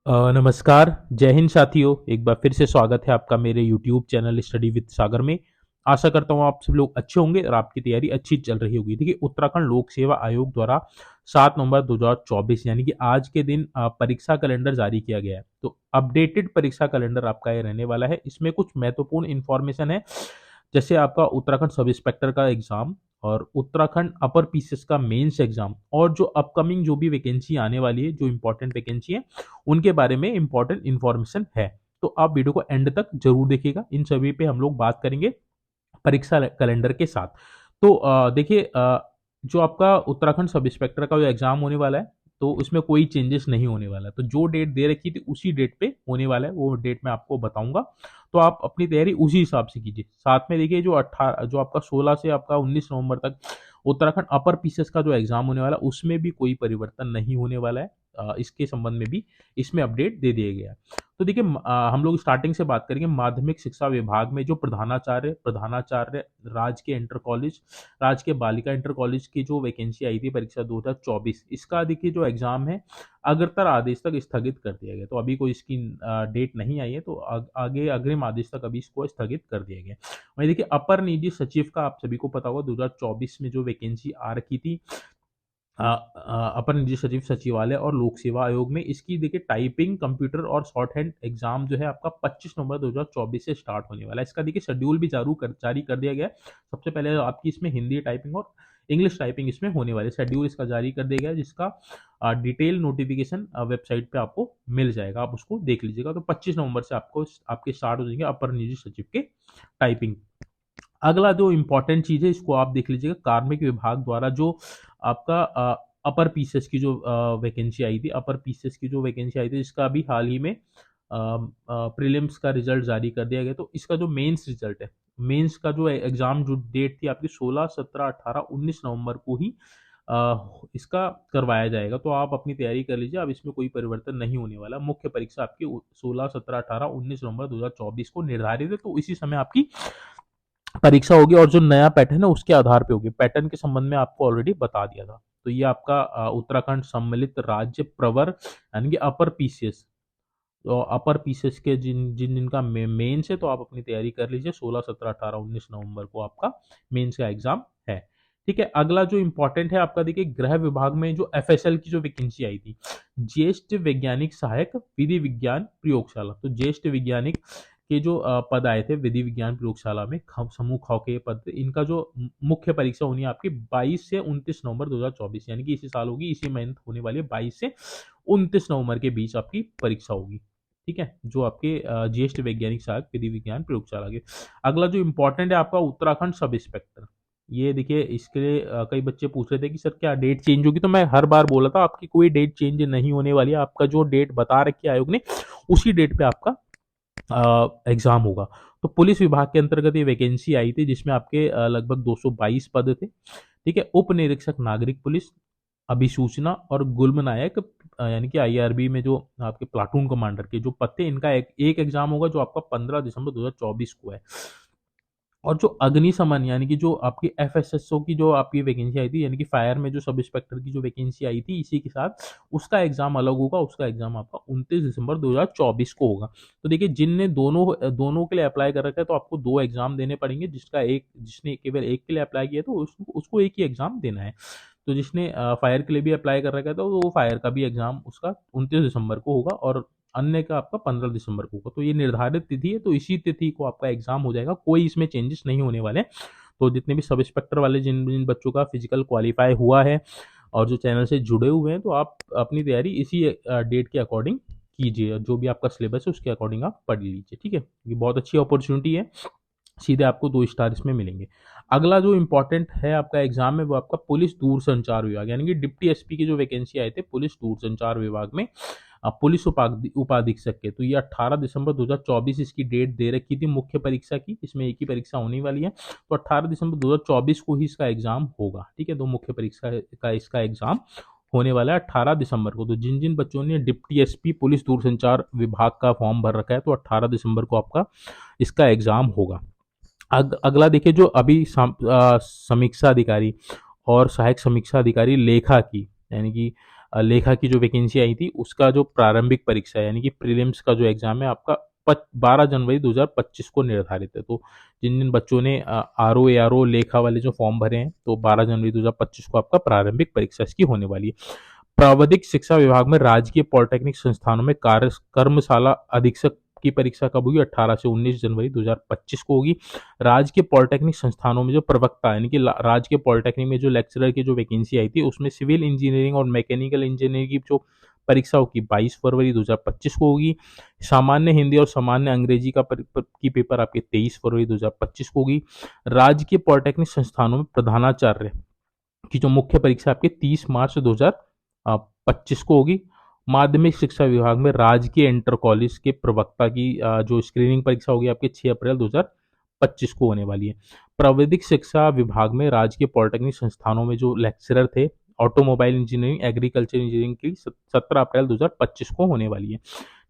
नमस्कार, जय हिंद साथियों। एक बार फिर से स्वागत है आपका मेरे यूट्यूब चैनल स्टडी विद सागर में। आशा करता हूँ आप सब लोग अच्छे होंगे और आपकी तैयारी अच्छी चल रही होगी। देखिए, उत्तराखंड लोक सेवा आयोग द्वारा 7 नवंबर 2024 यानी कि आज के दिन परीक्षा कैलेंडर जारी किया गया है। तो अपडेटेड परीक्षा कैलेंडर आपका ये रहने वाला है। इसमें कुछ महत्वपूर्ण इन्फॉर्मेशन है, जैसे आपका उत्तराखंड सब इंस्पेक्टर का एग्जाम और उत्तराखंड अपर पीसीएस का मेंस एग्जाम और जो अपकमिंग जो भी वैकेंसी आने वाली है, जो इंपॉर्टेंट वैकेंसी है, उनके बारे में इंपॉर्टेंट इन्फॉर्मेशन है। तो आप वीडियो को एंड तक जरूर देखिएगा। इन सभी पे हम लोग बात करेंगे परीक्षा कैलेंडर के साथ। तो देखिए, जो आपका उत्तराखंड सब इंस्पेक्टर का जो एग्जाम होने वाला है, तो उसमें कोई चेंजेस नहीं होने वाला है। तो जो डेट दे रखी थी उसी डेट पे होने वाला है, वो डेट मैं आपको बताऊंगा। तो आप अपनी तैयारी उसी हिसाब से कीजिए। साथ में देखिए, जो आपका 16 से आपका 19 नवंबर तक उत्तराखंड अपर पीसीएस का जो एग्जाम होने वाला है, उसमें भी कोई परिवर्तन नहीं होने वाला है। इसके संबंध में भी इसमें अपडेट दे दिया गया है। तो देखिए, हम लोग स्टार्टिंग से बात करेंगे। माध्यमिक शिक्षा विभाग में जो प्रधानाचार्य प्रधानाचार्य राजकीय इंटर कॉलेज, राजकीय बालिका इंटर कॉलेज की जो वैकेंसी आई थी परीक्षा 2024, इसका देखिए जो एग्जाम है अग्रतर आदेश तक स्थगित कर दिया गया। तो अभी कोई इसकी डेट नहीं आई है, तो आगे अग्रिम आदेश तक अभी इसको स्थगित कर दिया गया। वहीं देखिए, अपर निजी सचिव का आप सभी को पता होगा 2024 में जो वैकेंसी आ रखी थी अपर निजी सचिव सचिवालय और लोक सेवा आयोग में, इसकी देखिए टाइपिंग, कंप्यूटर और शॉर्ट हैंड एग्जाम जो है आपका 25 नवंबर 2024 से स्टार्ट होने वाला है। इसका देखिए शेड्यूल भी जारी कर दिया गया है। सबसे पहले आपकी इसमें हिंदी टाइपिंग और इंग्लिश टाइपिंग इसमें होने वाले शेड्यूल इसका जारी कर दिया गया है, जिसका डिटेल नोटिफिकेशन वेबसाइट पे आपको मिल जाएगा। आप उसको देख लीजिएगा। तो 25 नवंबर से आपको आपके स्टार्ट हो जाएंगे अपर निजी सचिव के टाइपिंग। अगला जो इंपॉर्टेंट चीज है, इसको आप देख लीजिएगा। कार्मिक विभाग द्वारा जो आपका अपर पीसीएस की जो वैकेंसी आई थी, अपर पीसीएस की जो वैकेंसी आई थी, इसका अभी हाल ही में प्रीलिम्स का रिजल्ट जारी कर दिया गया। तो इसका जो मेंस रिजल्ट है, मेंस का जो एग्जाम जो डेट थी आपकी 16, 17, 18, 19 नवंबर को ही इसका करवाया जाएगा। तो आप अपनी तैयारी कर लीजिए। अब इसमें कोई परिवर्तन नहीं होने वाला। मुख्य परीक्षा आपकी 16, 17, 18, 19 नवंबर 2024 को निर्धारित है। तो इसी समय आपकी परीक्षा होगी और जो नया पैटर्न है उसके आधार पे होगी। पैटर्न के संबंध में आपको ऑलरेडी बता दिया था। तो ये आपका उत्तराखंड सम्मिलित राज्य प्रवर यानी कि अपर पीसीएस, तो अपर पीसीएस के जिन जिन जिनका मेंस है, तो आप अपनी तैयारी कर लीजिए। 16, 17, 18, 19 नवंबर को आपका मेंस का एग्जाम है। ठीक है। अगला जो इंपॉर्टेंट है आपका, देखिए गृह विभाग में जो एफएसएल की जो वैकेंसी आई थी, ज्येष्ठ वैज्ञानिक सहायक विधि विज्ञान प्रयोगशाला। तो ज्येष्ठ वैज्ञानिक के जो पद आए थे विधि विज्ञान प्रयोगशाला में, समूह ख के पद थे, इनका जो मुख्य परीक्षा होनी है आपकी 22 से 29 नवंबर 2024, यानी कि इसी साल होगी, इसी महीने होने वाली है। 22 से 29 नवंबर के बीच आपकी परीक्षा होगी। ठीक है, जो आपके ज्येष्ठ वैज्ञानिक सहायक विधि विज्ञान प्रयोगशाला के। अगला जो इंपॉर्टेंट है आपका उत्तराखंड सब इंस्पेक्टर। ये देखिए, इसके लिए कई बच्चे पूछ रहे थे कि सर क्या डेट चेंज होगी। तो मैं हर बार बोला था आपकी कोई डेट चेंज नहीं होने वाली है। आपका जो डेट बता रखी है आयोग ने, उसी डेट पे आपका एग्जाम होगा। तो पुलिस विभाग के अंतर्गत ये वैकेंसी आई थी, जिसमें आपके लगभग 222 पद थे। ठीक है। उप निरीक्षक नागरिक पुलिस, अभिसूचना और गुल्म नायक यानी कि आईआरबी में जो आपके प्लाटून कमांडर के जो पद थे, इनका एक एग्जाम होगा, जो आपका 15 दिसंबर 2024 को है। और जो अग्निशमन यानी कि जो आपकी एफएसएसओ की जो आपकी वैकेंसी आई थी, यानी कि फायर में जो सब इंस्पेक्टर की जो वैकेंसी आई थी, इसी के साथ उसका एग्जाम अलग होगा। उसका एग्जाम आपका 29 दिसंबर 2024 को होगा। तो देखिए, जिनने दोनों दोनों के लिए अप्लाई कर रखा है, तो आपको दो एग्जाम देने पड़ेंगे। जिसने केवल एक के लिए अप्लाई किया, तो उसको एक ही एग्जाम देना है। तो जिसने फायर के लिए भी अप्लाई कर रखा है, तो वो फायर का भी एग्जाम उसका 29 दिसंबर को होगा और अन्य का आपका 15 दिसंबर को होगा। तो ये निर्धारित तिथि है, तो इसी तिथि को आपका एग्जाम हो जाएगा। कोई इसमें चेंजेस नहीं होने वाले। तो जितने भी सब इंस्पेक्टर वाले जिन जिन बच्चों का फिजिकल क्वालिफाई हुआ है और जो चैनल से जुड़े हुए हैं, तो आप अपनी तैयारी इसी डेट के अकॉर्डिंग कीजिए। जो भी आपका सिलेबस है उसके अकॉर्डिंग आप पढ़ लीजिए। ठीक है, ये बहुत अच्छी अपॉर्चुनिटी है। सीधे आपको 2 स्टार इसमें मिलेंगे। अगला जो इंपॉर्टेंट है आपका एग्जाम है, वो आपका पुलिस दूरसंचार विभाग, यानी कि डिप्टी एसपी की जो वैकेंसी आए थे पुलिस दूरसंचार विभाग में, पुलिस उपाधीक्षक के। तो ये 18 दिसंबर 2024 इसकी डेट दे रखी थी मुख्य परीक्षा की। इसमें एक ही परीक्षा होने वाली है। तो 18 दिसंबर 2024 को ही इसका एग्जाम होगा। ठीक है, तो मुख्य परीक्षा का इसका एग्जाम होने वाला है 18 दिसंबर को। तो जिन जिन बच्चों ने डिप्टी एसपी पुलिस दूरसंचार विभाग का फॉर्म भर रखा है, तो 18 दिसंबर को आपका इसका एग्जाम होगा। अगला देखिए, जो अभी समीक्षा अधिकारी और सहायक समीक्षा अधिकारी लेखा की, यानी कि लेखा की जो वैकेंसी आई थी उसका जो प्रारंभिक परीक्षा यानी कि प्रीलिम्स का जो एग्जाम है आपका 12 जनवरी 2025 को निर्धारित है। तो जिन जिन बच्चों ने R O A R O लेखा वाले जो फॉर्म भरे हैं तो 12 जनवरी 2025 को आपका प्रारंभिक परीक्षा इसकी होने वाली है। प्राविधिक शिक्षा विभाग में राजकीय पॉलिटेक्निक संस्थानों में कार्य कर्मशाला अधीक्षक की परीक्षा कब होगी? 18 से 19 जनवरी 2025 को होगी। राजकीय पॉलिटेक्निक संस्थानों में जो प्रवक्ता यानी कि राजकीय पॉलिटेक्निक में जो लेक्चरर की जो वैकेंसी आई थी उसमें सिविल इंजीनियरिंग और मैकेनिकल इंजीनियरिंग की जो परीक्षा होगी 22 फरवरी 2025 को होगी। सामान्य हिंदी और सामान्य अंग्रेजी की पेपर आपके 23 फरवरी 2025 को होगी। राजकीय पॉलिटेक्निक संस्थानों में प्रधानाचार्य की जो मुख्य परीक्षा आपके 30 मार्च 2025 को होगी। माध्यमिक शिक्षा विभाग में राजकीय इंटर कॉलेज के प्रवक्ता की जो स्क्रीनिंग परीक्षा होगी आपके 6 अप्रैल 2025 को होने वाली है। प्राविधिक शिक्षा विभाग में राजकीय पॉलिटेक्निक संस्थानों में जो लेक्चरर थे ऑटोमोबाइल इंजीनियरिंग एग्रीकल्चर इंजीनियरिंग की 17 अप्रैल 2025 को होने वाली है।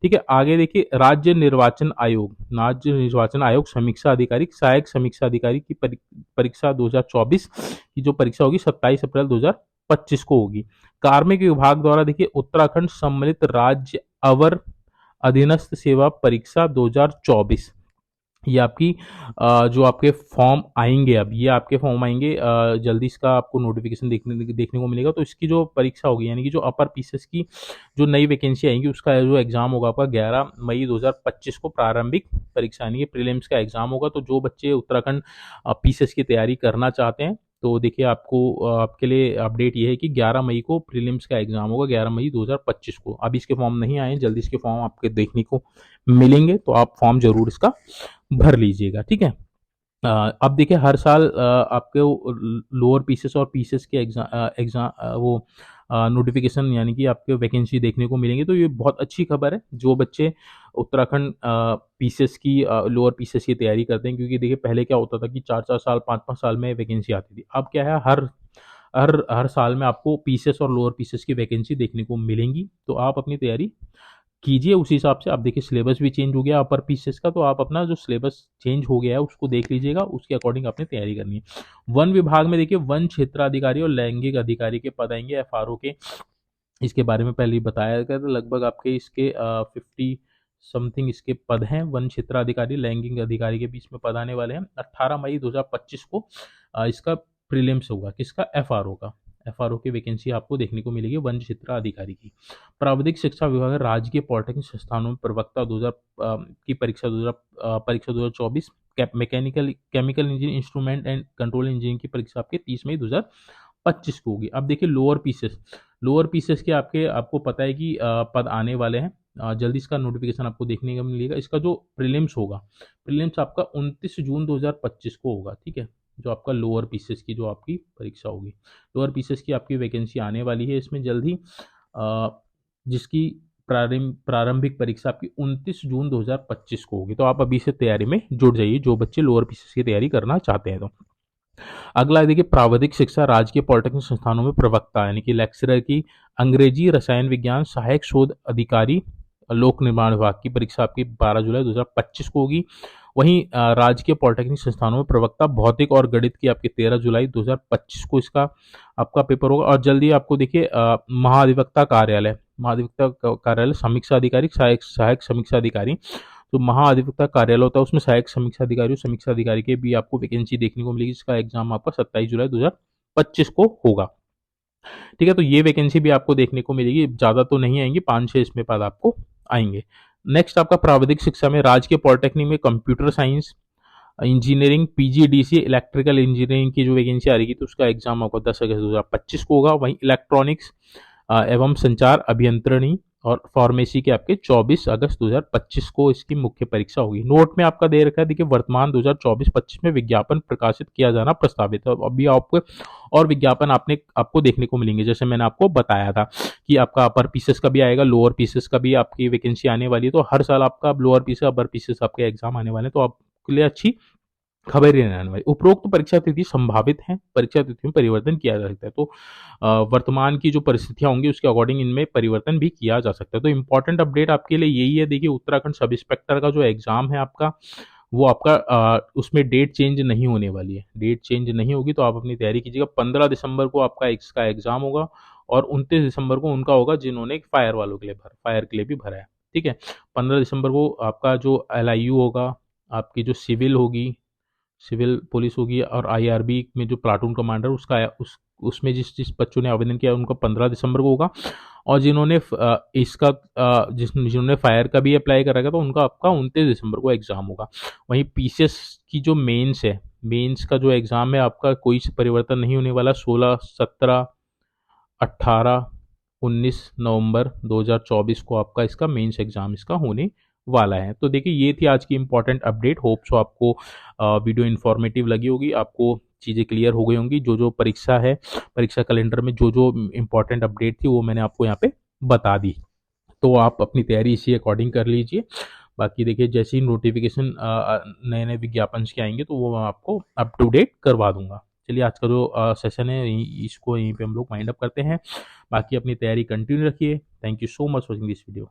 ठीक है, आगे देखिए राज्य निर्वाचन आयोग समीक्षा अधिकारी सहायक समीक्षा अधिकारी की परीक्षा 2024 की जो परीक्षा होगी 27 अप्रैल 2025 को होगी। कार्मिक विभाग द्वारा देखिए उत्तराखंड सम्मिलित राज्य अवर अधीनस्थ सेवा परीक्षा 2024 ये आपकी जो आपके फॉर्म आएंगे, अब ये आपके फॉर्म आएंगे जल्दी इसका आपको नोटिफिकेशन देखने को मिलेगा। तो इसकी जो परीक्षा होगी यानी कि जो अपर पीसीएस की जो नई वैकेंसी आएंगी उसका जो एग्जाम होगा आपका 11 मई 2025 को प्रारंभिक परीक्षा यानी कि प्रीलिम्स का एग्जाम होगा। तो जो बच्चे उत्तराखंड पीसीएस की तैयारी करना चाहते हैं तो देखिए आपको आपके लिए अपडेट ये है कि 11 मई को प्रीलिम्स का एग्जाम होगा 11 मई 2025 को। अभी इसके फॉर्म नहीं आए, जल्दी इसके फॉर्म आपके देखने को मिलेंगे तो आप फॉर्म जरूर इसका भर लीजिएगा। ठीक है, अब देखिए हर साल आपके लोअर पीसेस और पीसेस के एग्जाम वो नोटिफिकेशन यानी कि आपके वैकेंसी देखने को मिलेंगे। तो ये बहुत अच्छी खबर है जो बच्चे उत्तराखंड पीसेस की लोअर पीसेस की तैयारी करते हैं, क्योंकि देखिए पहले क्या होता था कि 4-4 साल 5-5 साल में वैकेंसी आती थी। अब क्या है हर हर हर साल में आपको पीसेस और लोअर पीसेस की वैकेंसी देखने को मिलेंगी। तो आप अपनी तैयारी कीजिए उस हिसाब से। आप देखिए सिलेबस भी चेंज हो गया अपर पीसेस का, तो आप अपना जो सिलेबस चेंज हो गया है उसको देख लीजिएगा, उसके अकॉर्डिंग आपने तैयारी करनी है। वन विभाग में देखिए वन क्षेत्राधिकारी और लैंगिक अधिकारी के पद आएंगे एफआरओ के। इसके बारे में पहले ही बताया गया था, लगभग आपके इसके 50 समथिंग इसके पद हैं। वन क्षेत्राधिकारी लैंगिक अधिकारी के बीच में पद आने वाले हैं। 18 मई 2025 को इसका प्रीलिम्स होगा किसका? एफआरओ का। एफआरओ की वैकेंसी आपको देखने को मिलेगी वन क्षेत्र अधिकारी की। प्राविधिक शिक्षा विभाग राजकीय पॉलिटेक्निक संस्थानों में प्रवक्ता 2000 की परीक्षा 2024 mechanical chemical engineering instrument and control engineering की परीक्षा आपके 30 मई 2025 को होगी। अब देखिए लोअर पीसेस के आपको पता है कि पद आने वाले हैं। जल्दी इसका नोटिफिकेशन आपको देखने को मिलेगा। इसका जो प्रीलिम्स आपका 29 जून 2025 को होगा। ठीक है, जो आपका लोअर पीसेस की जो आपकी परीक्षा होगी, लोअर पीसेस की आपकी वैकेंसी आने वाली है इसमें जल्द ही, जिसकी प्रारंभिक परीक्षा आपकी 29 जून 2025 को होगी। तो आप अभी से तैयारी में जुट जाइए जो बच्चे लोअर पीसेस की तैयारी करना चाहते हैं। तो अगला देखिए प्राविधिक शिक्षा राजकीय पॉलिटेक्निक संस्थानों में प्रवक्ता यानी कि लेक्चरर की अंग्रेजी रसायन विज्ञान सहायक शोध अधिकारी लोक निर्माण विभाग की परीक्षा आपकी 12 जुलाई 2025 को होगी। वहीं राजकीय पॉलिटेक्निक संस्थानों में प्रवक्ता भौतिक और गणित की आपकी 13 जुलाई 2025 को इसका आपका पेपर होगा। और जल्दी आपको देखिए महाधिवक्ता कार्यालय समीक्षा अधिकारी सहायक समीक्षा अधिकारी, तो महाअधिवक्ता कार्यालय होता है उसमें सहायक समीक्षा अधिकारी समीक्षा अधिकारी के भी आपको वैकेंसी देखने को मिलेगी, जिसका एग्जाम आपका 27 जुलाई 2025 को होगा। ठीक है, तो ये वैकेंसी भी आपको देखने को मिलेगी, ज्यादा तो नहीं आएंगी, 5-6 इसमें पद आपको आएंगे। नेक्स्ट आपका प्राविधिक शिक्षा में राजकीय पॉलिटेक्निक में computer science engineering PGDC electrical engineering की जो वैकेंसी आ रही है तो उसका एग्जाम आपको 10 अगस्त 2025 को होगा। वहीं इलेक्ट्रॉनिक्स एवं संचार अभियंत्रिणी और फार्मेसी के आपके 24 अगस्त 2025 को इसकी मुख्य परीक्षा होगी। नोट में आपका दे रखा है देखिए वर्तमान 2024-25 में विज्ञापन प्रकाशित किया जाना प्रस्तावित है। अभी आपको और विज्ञापन आपको देखने को मिलेंगे, जैसे मैंने आपको बताया था कि आपका अपर पीसेस का भी आएगा, लोअर पीसेस का भी आपकी वैकेंसी आने वाली है। तो हर साल आपका लोअर पीसेस अपर पीसेस आपके एग्जाम आने वाले हैं, तो आपके लिए अच्छी खबर ही नहीं आने वाली। उपरोक्त परीक्षा तिथि संभावित है, परीक्षा तिथि में परिवर्तन किया जा सकता है। तो वर्तमान की जो परिस्थितियां होंगी उसके अकॉर्डिंग इनमें परिवर्तन भी किया जा सकता है। तो इंपॉर्टेंट अपडेट आपके लिए यही है, देखिए उत्तराखंड सब इंस्पेक्टर का जो एग्जाम है आपका वो आपका उसमें डेट चेंज नहीं होने वाली है, डेट चेंज नहीं होगी। तो आप अपनी तैयारी कीजिएगा। 15 दिसंबर को आपका इसका एग्जाम होगा और 29 दिसंबर को उनका होगा जिन्होंने फायर वालों के लिए फायर के लिए भी भरा है। ठीक है। 15 दिसंबर को आपका जो LIU होगा, आपकी जो सिविल होगी, सिविल पुलिस होगी, और IRB में जो प्लाटून कमांडर उसका उसमें जिस जिस बच्चों ने आवेदन किया उनका 15 दिसंबर को होगा। और जिन्होंने इसका जिन्होंने फायर का भी अप्लाई करा था तो उनका आपका 29 दिसंबर को एग्जाम होगा। वहीं PCS की जो मेंस है, मेंस का जो एग्जाम है आपका कोई परिवर्तन नहीं होने वाला। 16, 17, 18, 19 नवंबर 2024 को आपका इसका मेंस एग्जाम इसका होने वाला है। तो देखिए ये थी आज की इंपॉर्टेंट अपडेट। होप सो आपको वीडियो इन्फॉर्मेटिव लगी होगी, आपको चीज़ें क्लियर हो गई होंगी। जो जो परीक्षा है, परीक्षा कैलेंडर में जो जो इंपॉर्टेंट अपडेट थी वो मैंने आपको यहाँ पे बता दी। तो आप अपनी तैयारी इसी अकॉर्डिंग कर लीजिए। बाकी देखिए जैसे ही नोटिफिकेशन नए नए विज्ञापन के आएंगे तो वो मैं आपको अप टू डेट करवा दूंगा। चलिए आज का जो सेशन है इसको यहीं पे हम लोग वाइंड अप करते हैं। बाकी अपनी तैयारी कंटिन्यू रखिए। Thank you so much watching this video.